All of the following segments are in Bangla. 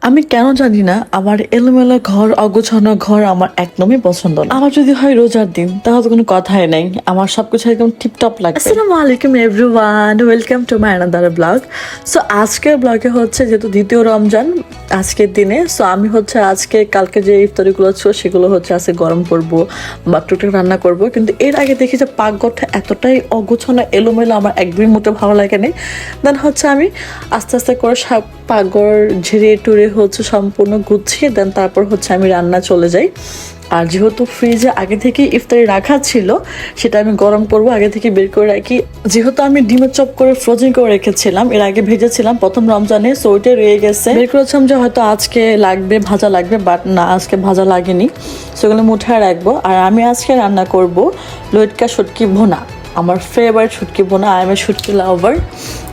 আমি কেন জানি না আমার এলোমেলো ঘর অগোছানো ঘর আমার একদমই পছন্দ না। আমার যদি হয় রোজার দিন তাহলে তো কোনো কথাই নাই, আমার সবকিছু একদম টিপটপ লাগবে। আসসালামু আলাইকুম everyone, welcome to my another blog. So আজকের ব্লগে হচ্ছে যেহেতু দ্বিতীয় রমজান আজকের দিনে, সো আমি হচ্ছে আজকে কালকে যে ইফতারিগুলো ছিল সেগুলো হচ্ছে আজকে গরম করবো বা টুকটাক রান্না করব। কিন্তু এর আগে দেখি যে পাকঘরটা এতটাই অগোছানো এলোমেলো আমার একদমই মোটে ভালো লাগে না। দেন হচ্ছে আমি আস্তে আস্তে করে সব পাকঘর ঝেড়ে টুরে হচ্ছে সম্পূর্ণ গুছিয়ে দেন তারপর হচ্ছে আমি রান্না চলে যাই। আর যেহেতু ফ্রিজে আগে থেকে ইফতারি রাখা ছিল সেটা আমি গরম করব, আগে থেকে বের করে রাখি। যেহেতু আমি ডিমের চপ করে ফ্রোজেন করে রেখেছিলাম, এর আগে ভেজেছিলাম প্রথম রমজানে, সো ওইটা রয়ে গেছে। বের করেছিলাম যে হয়তো আজকে লাগবে, ভাজা লাগবে, বাট না, আজকে ভাজা লাগেনি, সেগুলো মুঠায় রাখবো। আর আমি আজকে রান্না করব লইটকা শুটকি ভুনা, আমার ফেভারিট শুটকি ভুনা। আই এম এ শুটকি লাভার।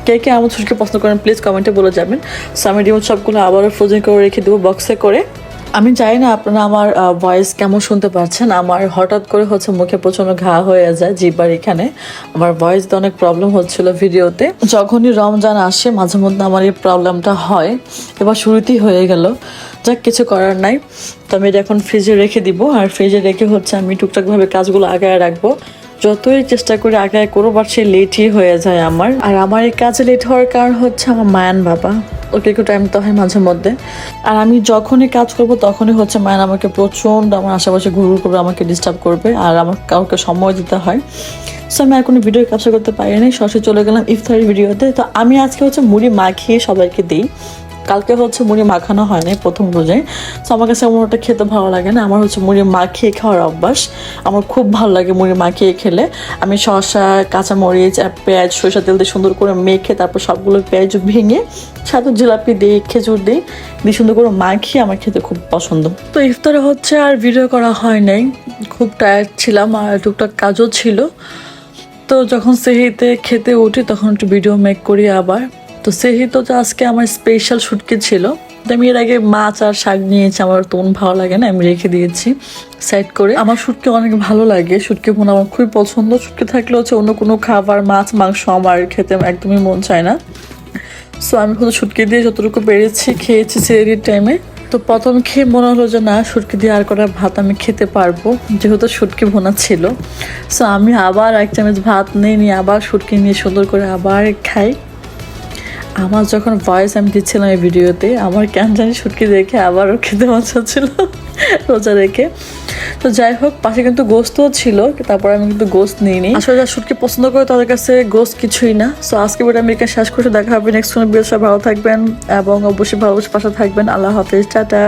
কে কে আমার শুটকি পছন্দ করেন প্লিজ কমেন্টে বলে যাবেন। সো আমি ডিমের চপগুলো আবারও ফ্রোজেন করে রেখে দেবো বক্সে করে। আমি জানি না আপনারা আমার ভয়েস কেমন শুনতে পাচ্ছেন, আমার হঠাৎ করে হচ্ছে মুখে প্রচন্ড ঘা হয়ে যায় জিহ্বার এখানে। আমার ভয়েস তো অনেক প্রবলেম হচ্ছিল ভিডিওতে। যখনই রমজান আসে মাঝে মধ্যে আমার এই প্রবলেমটা হয়, এবার শুরুতেই হয়ে গেল। যাক, কিছু করার নাই। তো আমি এটা এখন ফ্রিজে রেখে দিব, আর ফ্রিজে রেখে হচ্ছে আমি টুকটাকভাবে কাজগুলো আগায় রাখবো। যতই চেষ্টা করে আগায় করবো বাট সে লেটই হয়ে যায় আমার। আর আমার এই কাজে লেট হওয়ার কারণ হচ্ছে আমার মায়ান বাবা, ওকে একটু টাইম তো হয় মাঝে মধ্যে। আর আমি যখনই কাজ করব তখনই হচ্ছে মায়ান আমাকে প্রচণ্ড আমার আশেপাশে ঘুরঘুর করবে, আমাকে ডিস্টার্ব করবে, আর আমার কাউকে সময় দিতে হয়। সো আমি আর কোনো ভিডিও ক্যাপচার করতে পারিনি, সরাসরি চলে গেলাম ইফতারি ভিডিওতে। তো আমি আজকে হচ্ছে মুড়ি মাখিয়ে সবাইকে দিই। কালকে হচ্ছে মুড়ি মাখানো হয় না প্রথম রোজায়, সো আমার কাছে এমন ওটা খেতে ভালো লাগে না। আমার হচ্ছে মুড়ি মাখিয়ে খাওয়ার অভ্যাস, আমার খুব ভালো লাগে মুড়ি মাখিয়ে খেলে। আমি শসা, কাঁচামরিচ, পেঁয়াজ, সরিষা তেল দিয়ে সুন্দর করে মেখে তারপর সবগুলো পেঁয়াজ ভেঙে সাথে জিলাপি দিই, খেজুর দিই, দিয়ে সুন্দর করে মাখিয়ে আমার খেতে খুব পছন্দ। তো ইফতারে হচ্ছে আর ভিডিও করা হয় নাই, খুব টায়ার্ড ছিলাম আর টুকটাক কাজও ছিল। তো যখন সেহিতে খেতে উঠি তখন একটু ভিডিও মেক করি আবার। তো সেহিতে তো আজকে আমার স্পেশাল শুটকি ছিল। তো আমি এর আগে মাছ আর শাক নিয়েছি, আমার তো ভালো লাগে না, আমি রেখে দিয়েছি সাইড করে। আমার শুটকি অনেক ভালো লাগে, শুটকি বোনা আমার খুবই পছন্দ। শুটকি থাকলে হচ্ছে অন্য কোনো খাবার, মাছ মাংস আমার খেতে একদমই মন চায় না। সো আমি হয়তো শুটকি দিয়ে যতটুকু পেরেছি খেয়েছি সেরির টাইমে। তো প্রথম খেয়ে মনে হলো যে না, শুটকি দিয়ে আর কটা ভাত আমি খেতে পারবো, যেহেতু শুটকি ভোনা ছিল। সো আমি আবার এক চামচ ভাত নিয়ে আবার শুটকি নিয়ে সুন্দর করে আবার খাই। আমার যখন ভয়েস আমি দিচ্ছিলাম এই ভিডিওতে, আমার কেন জানি শুটকি দেখে আবারও খেতে মজা ছিল রোজা রেখে। তো যাই হোক, পাশে কিন্তু গোস্তও ছিল, তারপর আমি কিন্তু গোস্ত নিইনি। আসলে যারা শুটকি পছন্দ করে তাদের কাছে গোস্ত কিছুই না। সো আজকে ভিডিও আমি এখানে শেষ করে দেখা হবে নেক্সট কোনো ভিডিও। সবাই ভালো থাকবেন এবং অবশ্যই ভালো পাশে থাকবেন। আল্লাহ হাফেজ, টাটা।